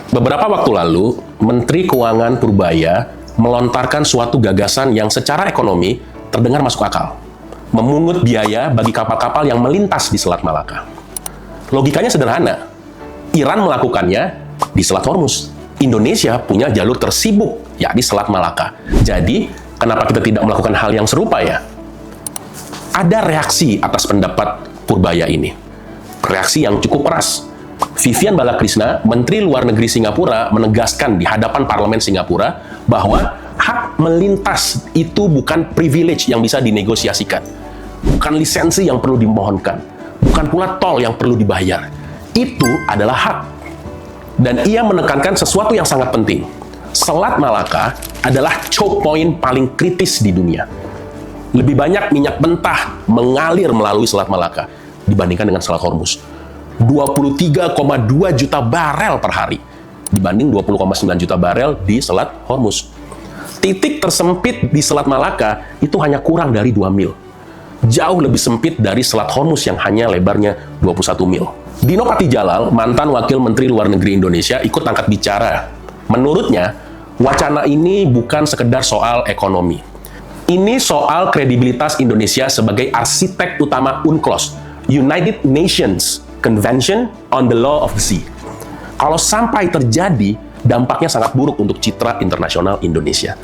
Beberapa waktu lalu, Menteri Keuangan Purbaya melontarkan suatu gagasan yang secara ekonomi terdengar masuk akal. Memungut biaya bagi kapal-kapal yang melintas di Selat Malaka. Logikanya sederhana. Iran melakukannya di Selat Hormuz. Indonesia punya jalur tersibuk, yakni Selat Malaka. Jadi, kenapa kita tidak melakukan hal yang serupa ya? Ada reaksi atas pendapat Purbaya ini. Reaksi yang cukup keras. Vivian Balakrishna, Menteri Luar Negeri Singapura, menegaskan di hadapan Parlemen Singapura bahwa hak melintas itu bukan privilege yang bisa dinegosiasikan. Bukan lisensi yang perlu dimohonkan. Bukan pula tol yang perlu dibayar. Itu adalah hak. Dan ia menekankan sesuatu yang sangat penting. Selat Malaka adalah choke point paling kritis di dunia. Lebih banyak minyak mentah mengalir melalui Selat Malaka dibandingkan dengan Selat Hormuz. 23,2 juta barel per hari dibanding 20,9 juta barel di Selat Hormuz. Titik tersempit di Selat Malaka itu hanya kurang dari 2 mil. Jauh lebih sempit dari Selat Hormuz yang hanya lebarnya 21 mil. Dino Patijalal, mantan Wakil Menteri Luar Negeri Indonesia, ikut angkat bicara. Menurutnya, wacana ini bukan sekedar soal ekonomi. Ini soal kredibilitas Indonesia sebagai arsitek utama UNCLOS, United Nations Convention on the Law of the Sea. Kalau sampai terjadi, dampaknya sangat buruk untuk citra internasional Indonesia.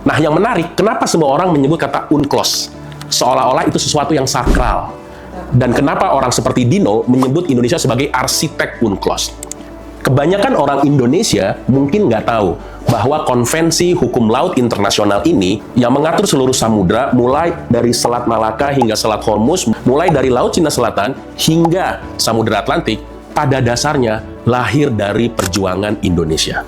Nah, yang menarik, kenapa semua orang menyebut kata UNCLOS? Seolah-olah itu sesuatu yang sakral. Dan kenapa orang seperti Dino menyebut Indonesia sebagai arsitek UNCLOS? Kebanyakan orang Indonesia mungkin nggak tahu bahwa Konvensi Hukum Laut Internasional ini yang mengatur seluruh samudra mulai dari Selat Malaka hingga Selat Hormuz, mulai dari Laut Cina Selatan hingga Samudra Atlantik, pada dasarnya lahir dari perjuangan Indonesia.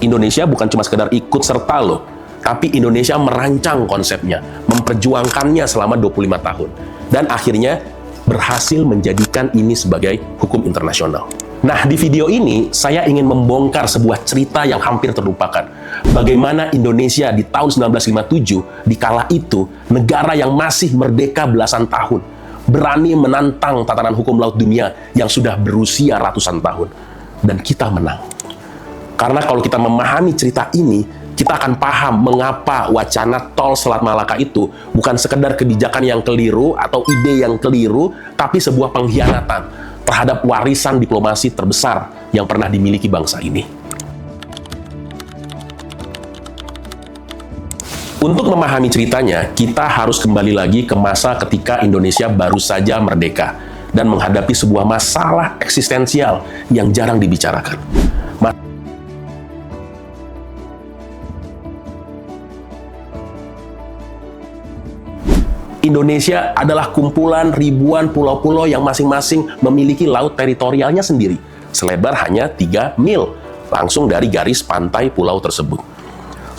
Indonesia bukan cuma sekedar ikut serta loh, tapi Indonesia merancang konsepnya, memperjuangkannya selama 25 tahun, dan akhirnya berhasil menjadikan ini sebagai hukum internasional. Nah, di video ini, saya ingin membongkar sebuah cerita yang hampir terlupakan. Bagaimana Indonesia di tahun 1957, di kala itu, negara yang masih merdeka belasan tahun, berani menantang tatanan hukum laut dunia yang sudah berusia ratusan tahun. Dan kita menang. Karena kalau kita memahami cerita ini, kita akan paham mengapa wacana tol Selat Malaka itu bukan sekedar kebijakan yang keliru atau ide yang keliru, tapi sebuah pengkhianatan terhadap warisan diplomasi terbesar yang pernah dimiliki bangsa ini. Untuk memahami ceritanya, kita harus kembali lagi ke masa ketika Indonesia baru saja merdeka dan menghadapi sebuah masalah eksistensial yang jarang dibicarakan. Indonesia adalah kumpulan ribuan pulau-pulau yang masing-masing memiliki laut teritorialnya sendiri, selebar hanya 3 mil, langsung dari garis pantai pulau tersebut.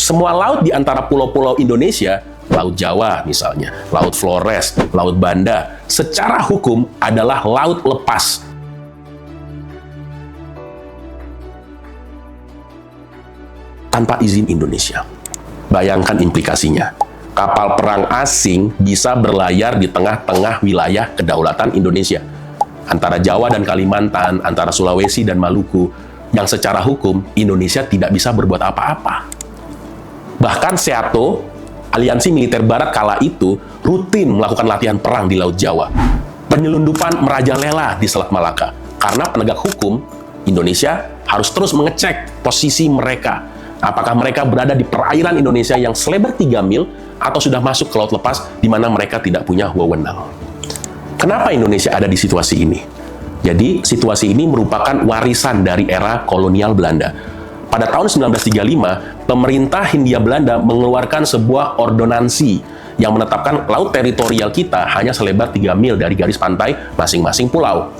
Semua laut di antara pulau-pulau Indonesia, Laut Jawa misalnya, Laut Flores, Laut Banda, secara hukum adalah laut lepas. Tanpa izin Indonesia. Bayangkan implikasinya. Kapal perang asing bisa berlayar di tengah-tengah wilayah kedaulatan Indonesia. Antara Jawa dan Kalimantan, antara Sulawesi dan Maluku, yang secara hukum Indonesia tidak bisa berbuat apa-apa. Bahkan SEATO, aliansi militer barat kala itu, rutin melakukan latihan perang di Laut Jawa. Penyelundupan merajalela di Selat Malaka. Karena penegak hukum, Indonesia harus terus mengecek posisi mereka. Apakah mereka berada di perairan Indonesia yang selebar 3 mil atau sudah masuk ke laut lepas di mana mereka tidak punya wewenang. Kenapa Indonesia ada di situasi ini? Jadi, situasi ini merupakan warisan dari era kolonial Belanda. Pada tahun 1935, pemerintah Hindia Belanda mengeluarkan sebuah ordonansi yang menetapkan laut teritorial kita hanya selebar 3 mil dari garis pantai masing-masing pulau.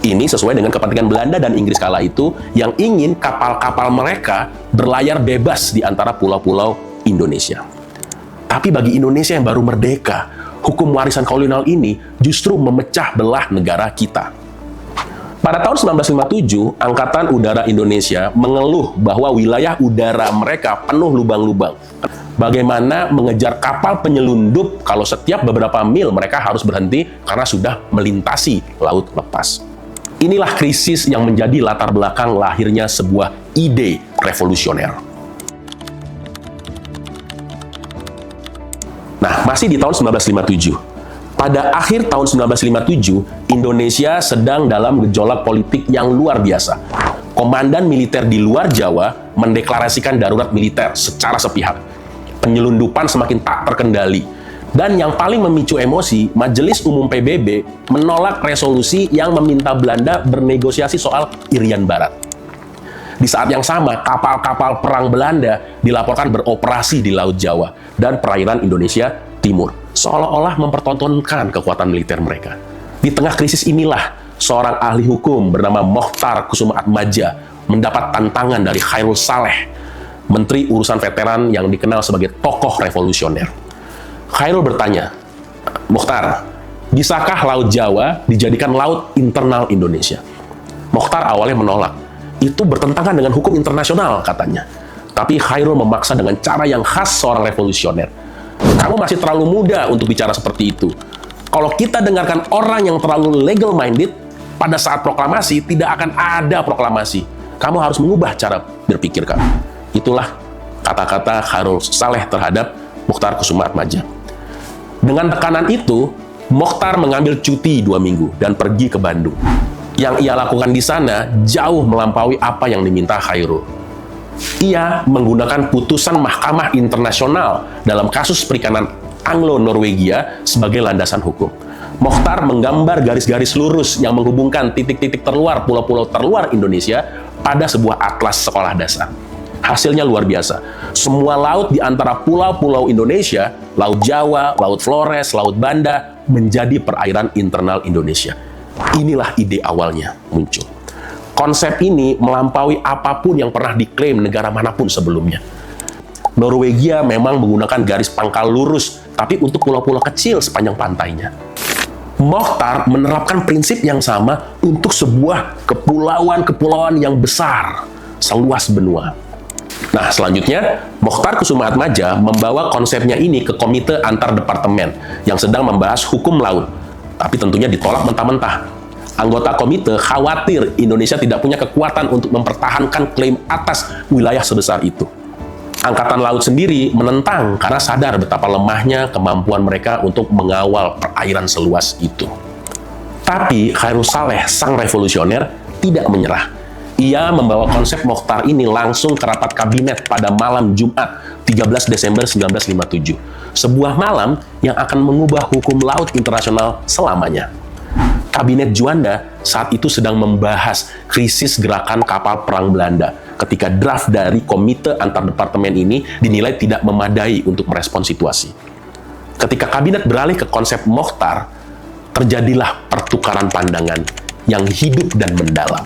Ini sesuai dengan kepentingan Belanda dan Inggris kala itu yang ingin kapal-kapal mereka berlayar bebas di antara pulau-pulau Indonesia. Tapi bagi Indonesia yang baru merdeka, hukum warisan kolonial ini justru memecah belah negara kita. Pada tahun 1957, Angkatan Udara Indonesia mengeluh bahwa wilayah udara mereka penuh lubang-lubang. Bagaimana mengejar kapal penyelundup kalau setiap beberapa mil mereka harus berhenti karena sudah melintasi laut lepas. Inilah krisis yang menjadi latar belakang lahirnya sebuah ide revolusioner. Nah, masih di tahun 1957. Pada akhir tahun 1957, Indonesia sedang dalam gejolak politik yang luar biasa. Komandan militer di luar Jawa mendeklarasikan darurat militer secara sepihak. Penyelundupan semakin tak terkendali. Dan yang paling memicu emosi, Majelis Umum PBB menolak resolusi yang meminta Belanda bernegosiasi soal Irian Barat. Di saat yang sama, kapal-kapal perang Belanda dilaporkan beroperasi di Laut Jawa dan perairan Indonesia Timur, seolah-olah mempertontonkan kekuatan militer mereka. Di tengah krisis inilah, seorang ahli hukum bernama Mochtar Kusumaatmadja mendapat tantangan dari Khairul Saleh, Menteri Urusan Veteran yang dikenal sebagai tokoh revolusioner. Khairul bertanya, "Mochtar, bisakah Laut Jawa dijadikan laut internal Indonesia?" Mochtar awalnya menolak. Itu bertentangan dengan hukum internasional, katanya. Tapi Khairul memaksa dengan cara yang khas seorang revolusioner. "Kamu masih terlalu muda untuk bicara seperti itu. Kalau kita dengarkan orang yang terlalu legal-minded, pada saat proklamasi tidak akan ada proklamasi. Kamu harus mengubah cara berpikir kamu." Itulah kata-kata Khairul Saleh terhadap Mochtar Kusumaatmadja. Dengan tekanan itu, Mochtar mengambil cuti 2 minggu dan pergi ke Bandung. Yang ia lakukan di sana jauh melampaui apa yang diminta Khairul. Ia menggunakan putusan Mahkamah Internasional dalam kasus perikanan Anglo-Norwegia sebagai landasan hukum. Mochtar menggambar garis-garis lurus yang menghubungkan titik-titik terluar pulau-pulau terluar Indonesia pada sebuah atlas sekolah dasar. Hasilnya luar biasa. Semua laut di antara pulau-pulau Indonesia, Laut Jawa, Laut Flores, Laut Banda, menjadi perairan internal Indonesia. Inilah ide awalnya muncul. Konsep ini melampaui apapun yang pernah diklaim negara manapun sebelumnya. Norwegia memang menggunakan garis pangkal lurus, tapi untuk pulau-pulau kecil sepanjang pantainya. Mochtar menerapkan prinsip yang sama untuk sebuah kepulauan-kepulauan yang besar, seluas benua. Nah, selanjutnya, Mochtar Kusumaatmadja membawa konsepnya ini ke Komite Antar Departemen yang sedang membahas hukum laut, tapi tentunya ditolak mentah-mentah. Anggota komite khawatir Indonesia tidak punya kekuatan untuk mempertahankan klaim atas wilayah sebesar itu. Angkatan Laut sendiri menentang karena sadar betapa lemahnya kemampuan mereka untuk mengawal perairan seluas itu. Tapi Khairul Saleh, sang revolusioner, tidak menyerah. Ia membawa konsep Mochtar ini langsung ke rapat kabinet pada malam Jumat 13 Desember 1957. Sebuah malam yang akan mengubah hukum laut internasional selamanya. Kabinet Juanda saat itu sedang membahas krisis gerakan kapal perang Belanda ketika draft dari Komite Antar Departemen ini dinilai tidak memadai untuk merespons situasi. Ketika kabinet beralih ke konsep Mochtar, terjadilah pertukaran pandangan yang hidup dan mendalam.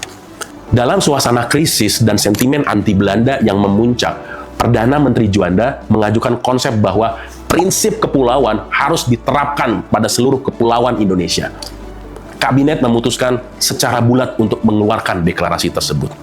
Dalam suasana krisis dan sentimen anti-Belanda yang memuncak, Perdana Menteri Juanda mengajukan konsep bahwa prinsip kepulauan harus diterapkan pada seluruh kepulauan Indonesia. Kabinet memutuskan secara bulat untuk mengeluarkan deklarasi tersebut.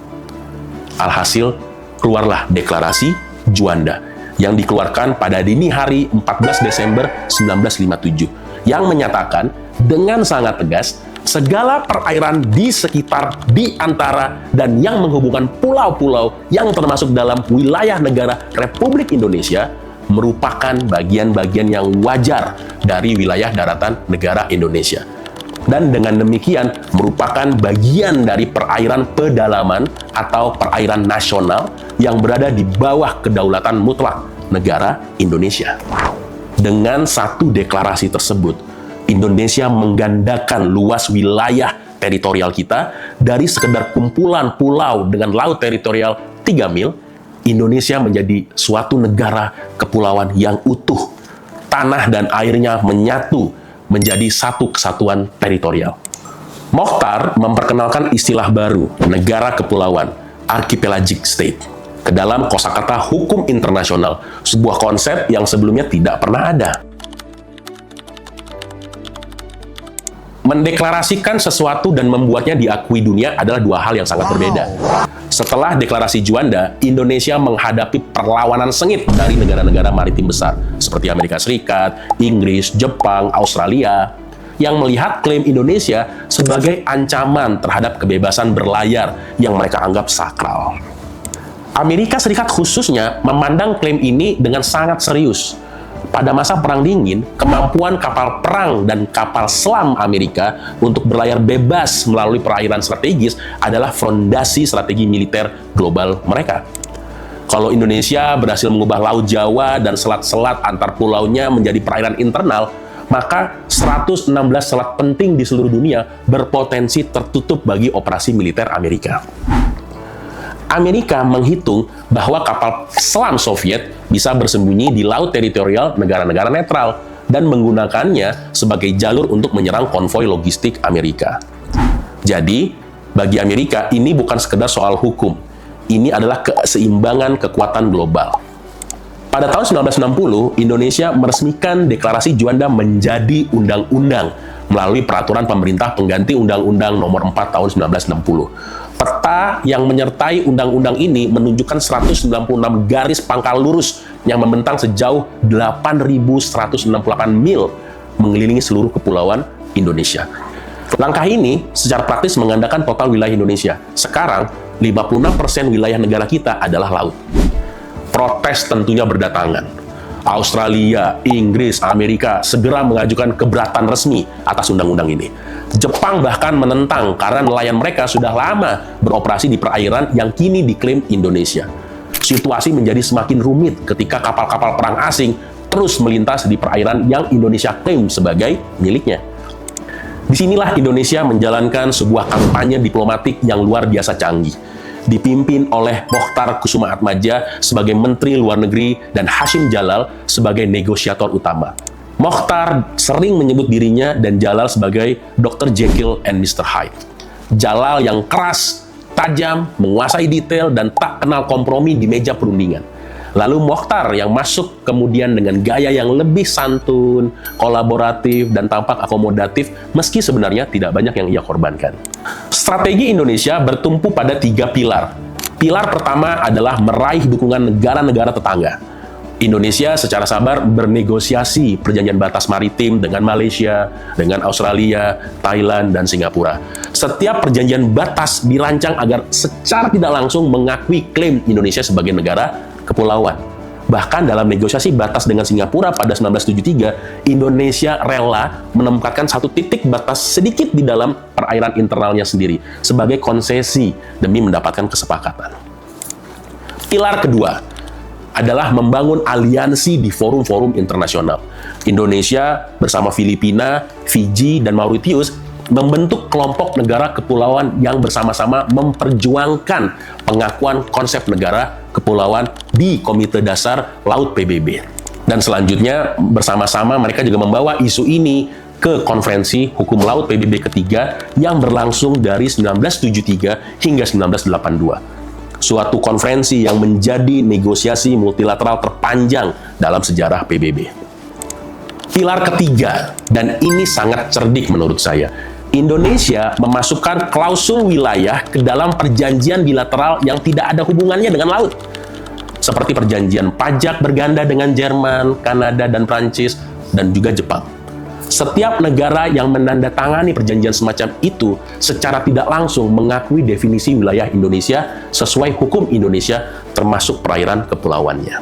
Alhasil, keluarlah deklarasi Juanda yang dikeluarkan pada dini hari 14 Desember 1957 yang menyatakan dengan sangat tegas segala perairan di sekitar, di antara, dan yang menghubungkan pulau-pulau yang termasuk dalam wilayah negara Republik Indonesia merupakan bagian-bagian yang wajar dari wilayah daratan negara Indonesia. Dan dengan demikian merupakan bagian dari perairan pedalaman atau perairan nasional yang berada di bawah kedaulatan mutlak negara Indonesia. Dengan satu deklarasi tersebut, Indonesia menggandakan luas wilayah teritorial kita dari sekedar kumpulan pulau dengan laut teritorial 3 mil, Indonesia menjadi suatu negara kepulauan yang utuh. Tanah dan airnya menyatu menjadi satu kesatuan teritorial. Mochtar memperkenalkan istilah baru, negara kepulauan, archipelagic state, ke dalam kosakata hukum internasional, sebuah konsep yang sebelumnya tidak pernah ada. Mendeklarasikan sesuatu dan membuatnya diakui dunia adalah dua hal yang sangat berbeda. Setelah deklarasi Juanda, Indonesia menghadapi perlawanan sengit dari negara-negara maritim besar seperti Amerika Serikat, Inggris, Jepang, Australia, yang melihat klaim Indonesia sebagai ancaman terhadap kebebasan berlayar yang mereka anggap sakral. Amerika Serikat khususnya memandang klaim ini dengan sangat serius. Pada masa Perang Dingin, kemampuan kapal perang dan kapal selam Amerika untuk berlayar bebas melalui perairan strategis adalah fondasi strategi militer global mereka. Kalau Indonesia berhasil mengubah Laut Jawa dan selat-selat antar pulaunya menjadi perairan internal, maka 116 selat penting di seluruh dunia berpotensi tertutup bagi operasi militer Amerika. Amerika menghitung bahwa kapal selam Soviet bisa bersembunyi di laut teritorial negara-negara netral dan menggunakannya sebagai jalur untuk menyerang konvoi logistik Amerika. Jadi, bagi Amerika ini bukan sekedar soal hukum. Ini adalah keseimbangan kekuatan global. Pada tahun 1960, Indonesia meresmikan Deklarasi Juanda menjadi undang-undang melalui peraturan pemerintah pengganti Undang-Undang Nomor 4 tahun 1960. Peta yang menyertai undang-undang ini menunjukkan 196 garis pangkal lurus yang membentang sejauh 8.168 mil mengelilingi seluruh kepulauan Indonesia. Langkah ini secara praktis menggandakan total wilayah Indonesia. Sekarang, 56% wilayah negara kita adalah laut. Protes tentunya berdatangan. Australia, Inggris, Amerika segera mengajukan keberatan resmi atas undang-undang ini. Jepang bahkan menentang karena nelayan mereka sudah lama beroperasi di perairan yang kini diklaim Indonesia. Situasi menjadi semakin rumit ketika kapal-kapal perang asing terus melintas di perairan yang Indonesia klaim sebagai miliknya. Disinilah Indonesia menjalankan sebuah kampanye diplomatik yang luar biasa canggih, dipimpin oleh Mochtar Kusumaatmadja sebagai Menteri Luar Negeri dan Hasyim Jalal sebagai negosiator utama. Mochtar sering menyebut dirinya dan Jalal sebagai Dr. Jekyll and Mr. Hyde. Jalal yang keras, tajam, menguasai detail, dan tak kenal kompromi di meja perundingan. Lalu Mochtar yang masuk kemudian dengan gaya yang lebih santun, kolaboratif, dan tampak akomodatif, meski sebenarnya tidak banyak yang ia korbankan. Strategi Indonesia bertumpu pada 3 pilar. Pilar pertama adalah meraih dukungan negara-negara tetangga. Indonesia secara sabar bernegosiasi perjanjian batas maritim dengan Malaysia, dengan Australia, Thailand, dan Singapura. Setiap perjanjian batas dirancang agar secara tidak langsung mengakui klaim Indonesia sebagai negara kepulauan. Bahkan dalam negosiasi batas dengan Singapura pada 1973, Indonesia rela menempatkan satu titik batas sedikit di dalam perairan internalnya sendiri sebagai konsesi demi mendapatkan kesepakatan. Pilar kedua adalah membangun aliansi di forum-forum internasional. Indonesia bersama Filipina, Fiji, dan Mauritius membentuk kelompok negara kepulauan yang bersama-sama memperjuangkan pengakuan konsep negara kepulauan di Komite Dasar Laut PBB. Dan selanjutnya, bersama-sama mereka juga membawa isu ini ke Konferensi Hukum Laut PBB ketiga yang berlangsung dari 1973 hingga 1982. Suatu konferensi yang menjadi negosiasi multilateral terpanjang dalam sejarah PBB. Pilar ketiga, dan ini sangat cerdik menurut saya, Indonesia memasukkan klausul wilayah ke dalam perjanjian bilateral yang tidak ada hubungannya dengan laut. Seperti perjanjian pajak berganda dengan Jerman, Kanada, dan Prancis, dan juga Jepang. Setiap negara yang menandatangani perjanjian semacam itu secara tidak langsung mengakui definisi wilayah Indonesia sesuai hukum Indonesia termasuk perairan kepulauannya.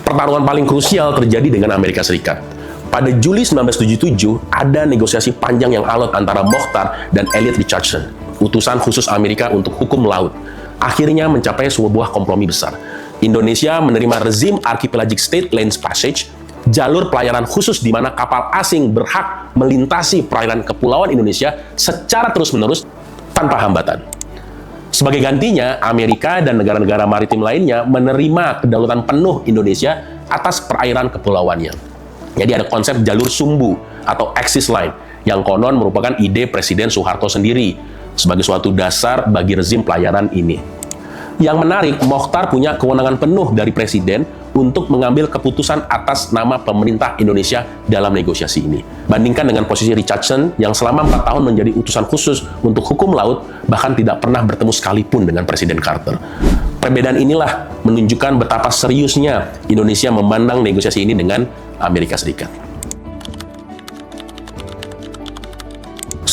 Pertarungan paling krusial terjadi dengan Amerika Serikat. Pada Juli 1977, ada negosiasi panjang yang alot antara Mochtar dan Elliot Richardson, utusan khusus Amerika untuk hukum laut. Akhirnya mencapai sebuah kompromi besar. Indonesia menerima rezim Archipelagic State Lanes Passage, jalur pelayaran khusus di mana kapal asing berhak melintasi perairan kepulauan Indonesia secara terus-menerus tanpa hambatan. Sebagai gantinya, Amerika dan negara-negara maritim lainnya menerima kedaulatan penuh Indonesia atas perairan kepulauannya. Jadi ada konsep jalur sumbu atau axis line yang konon merupakan ide Presiden Soeharto sendiri sebagai suatu dasar bagi rezim pelayaran ini. Yang menarik, Mochtar punya kewenangan penuh dari Presiden untuk mengambil keputusan atas nama pemerintah Indonesia dalam negosiasi ini. Bandingkan dengan posisi Richardson yang selama 4 tahun menjadi utusan khusus untuk hukum laut, bahkan tidak pernah bertemu sekalipun dengan Presiden Carter. Perbedaan inilah menunjukkan betapa seriusnya Indonesia memandang negosiasi ini dengan Amerika Serikat.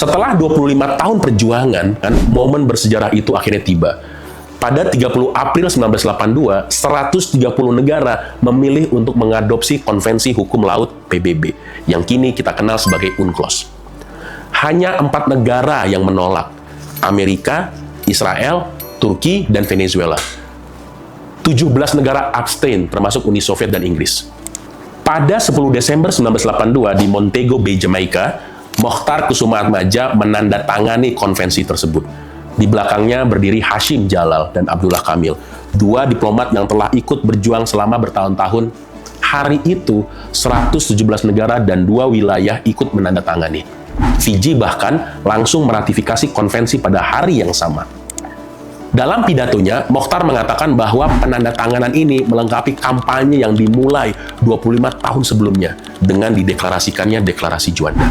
Setelah 25 tahun perjuangan, kan, momen bersejarah itu akhirnya tiba. Pada 30 April 1982, 130 negara memilih untuk mengadopsi Konvensi Hukum Laut PBB, yang kini kita kenal sebagai UNCLOS. Hanya 4 negara yang menolak, Amerika, Israel, Turki, dan Venezuela. 17 negara abstain, termasuk Uni Soviet dan Inggris. Pada 10 Desember 1982 di Montego Bay, Jamaika, Mokhtar Kusumaatmadja menandatangani konvensi tersebut. Di belakangnya berdiri Hashim Jalal dan Abdullah Kamil, 2 diplomat yang telah ikut berjuang selama bertahun-tahun. Hari itu, 117 negara dan 2 wilayah ikut menandatangani. Fiji bahkan langsung meratifikasi konvensi pada hari yang sama. Dalam pidatonya, Mokhtar mengatakan bahwa penandatanganan ini melengkapi kampanye yang dimulai 25 tahun sebelumnya dengan dideklarasikannya Deklarasi Juanda.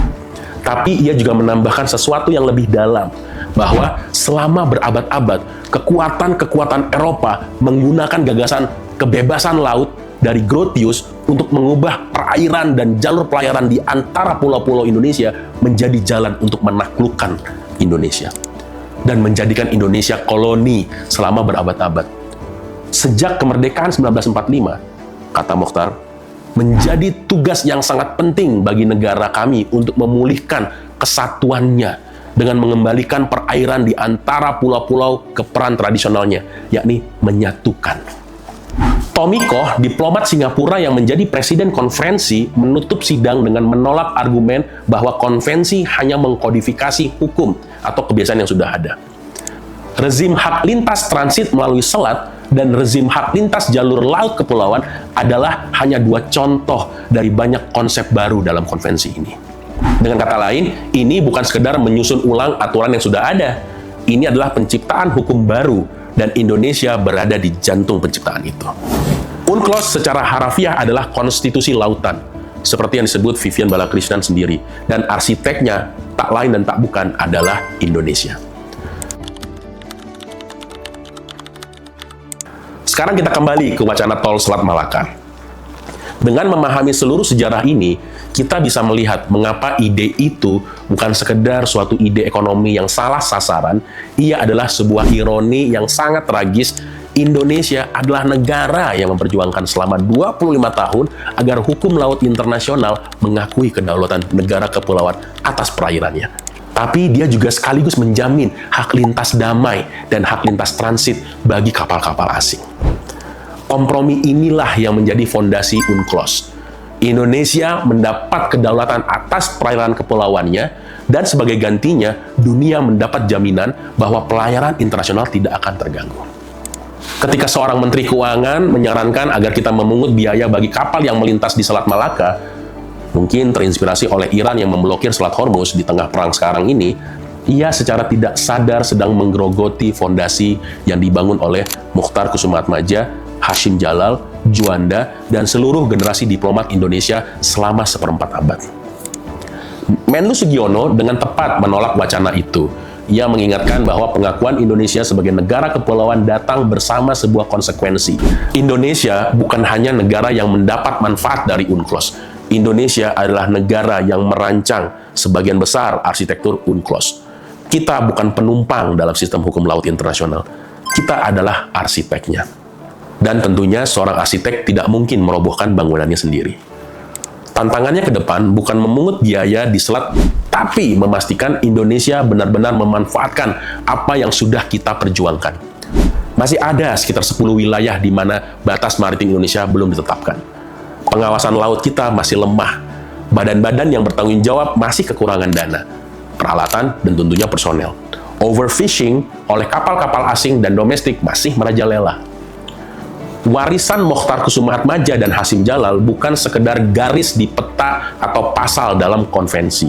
Tapi ia juga menambahkan sesuatu yang lebih dalam, bahwa selama berabad-abad, kekuatan-kekuatan Eropa menggunakan gagasan kebebasan laut dari Grotius untuk mengubah perairan dan jalur pelayaran di antara pulau-pulau Indonesia menjadi jalan untuk menaklukkan Indonesia dan menjadikan Indonesia koloni selama berabad-abad. Sejak kemerdekaan 1945, kata Mokhtar, menjadi tugas yang sangat penting bagi negara kami untuk memulihkan kesatuannya dengan mengembalikan perairan di antara pulau-pulau ke peran tradisionalnya, yakni menyatukan. Tommy Koh, diplomat Singapura yang menjadi presiden konferensi, menutup sidang dengan menolak argumen bahwa konvensi hanya mengkodifikasi hukum atau kebiasaan yang sudah ada. Rezim hak lintas transit melalui selat dan rezim hak lintas jalur laut kepulauan adalah hanya 2 contoh dari banyak konsep baru dalam konvensi ini. Dengan kata lain, ini bukan sekedar menyusun ulang aturan yang sudah ada. Ini adalah penciptaan hukum baru, dan Indonesia berada di jantung penciptaan itu. UNCLOS secara harafiah adalah konstitusi lautan, seperti yang disebut Vivian Balakrishnan sendiri, dan arsiteknya tak lain dan tak bukan adalah Indonesia. Sekarang kita kembali ke wacana tol Selat Malaka. Dengan memahami seluruh sejarah ini, kita bisa melihat mengapa ide itu bukan sekedar suatu ide ekonomi yang salah sasaran, ia adalah sebuah ironi yang sangat tragis. Indonesia adalah negara yang memperjuangkan selama 25 tahun agar hukum laut internasional mengakui kedaulatan negara kepulauan atas perairannya. Tapi dia juga sekaligus menjamin hak lintas damai dan hak lintas transit bagi kapal-kapal asing. Kompromi inilah yang menjadi fondasi UNCLOS. Indonesia mendapat kedaulatan atas perairan kepulauannya, dan sebagai gantinya, dunia mendapat jaminan bahwa pelayaran internasional tidak akan terganggu. Ketika seorang Menteri Keuangan menyarankan agar kita memungut biaya bagi kapal yang melintas di Selat Malaka, mungkin terinspirasi oleh Iran yang memblokir Selat Hormuz di tengah perang sekarang ini, ia secara tidak sadar sedang menggerogoti fondasi yang dibangun oleh Mokhtar Kusumaatmadja, Hashim Jalal, Juanda, dan seluruh generasi diplomat Indonesia selama seperempat abad. Menlu Sugiono dengan tepat menolak wacana itu. Ia mengingatkan bahwa pengakuan Indonesia sebagai negara kepulauan datang bersama sebuah konsekuensi. Indonesia bukan hanya negara yang mendapat manfaat dari UNCLOS. Indonesia adalah negara yang merancang sebagian besar arsitektur UNCLOS. Kita bukan penumpang dalam sistem hukum laut internasional. Kita adalah arsiteknya. Dan tentunya seorang arsitek tidak mungkin merobohkan bangunannya sendiri. Tantangannya ke depan bukan memungut biaya di selat, tapi memastikan Indonesia benar-benar memanfaatkan apa yang sudah kita perjuangkan. Masih ada sekitar 10 wilayah di mana batas maritim Indonesia belum ditetapkan. Pengawasan laut kita masih lemah. Badan-badan yang bertanggung jawab masih kekurangan dana, peralatan, dan tentunya personel. Overfishing oleh kapal-kapal asing dan domestik masih merajalela. Warisan Mokhtar Kusumaatmadja dan Hashim Jalal bukan sekedar garis di peta atau pasal dalam konvensi.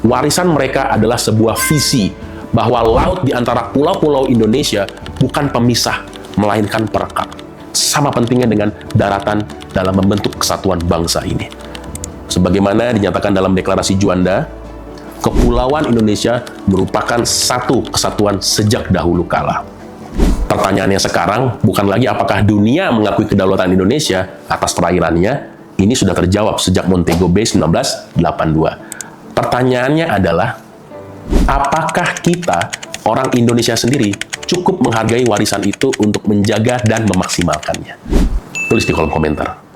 Warisan mereka adalah sebuah visi bahwa laut di antara pulau-pulau Indonesia bukan pemisah, melainkan perekat. Sama pentingnya dengan daratan dalam membentuk kesatuan bangsa ini. Sebagaimana dinyatakan dalam Deklarasi Juanda, Kepulauan Indonesia merupakan satu kesatuan sejak dahulu kala. Pertanyaannya sekarang bukan lagi apakah dunia mengakui kedaulatan Indonesia atas perairannya. Ini sudah terjawab sejak Montego Bay 1982. Pertanyaannya adalah, Apakah kita, orang Indonesia sendiri, cukup menghargai warisan itu untuk menjaga dan memaksimalkannya? Tulis di kolom komentar.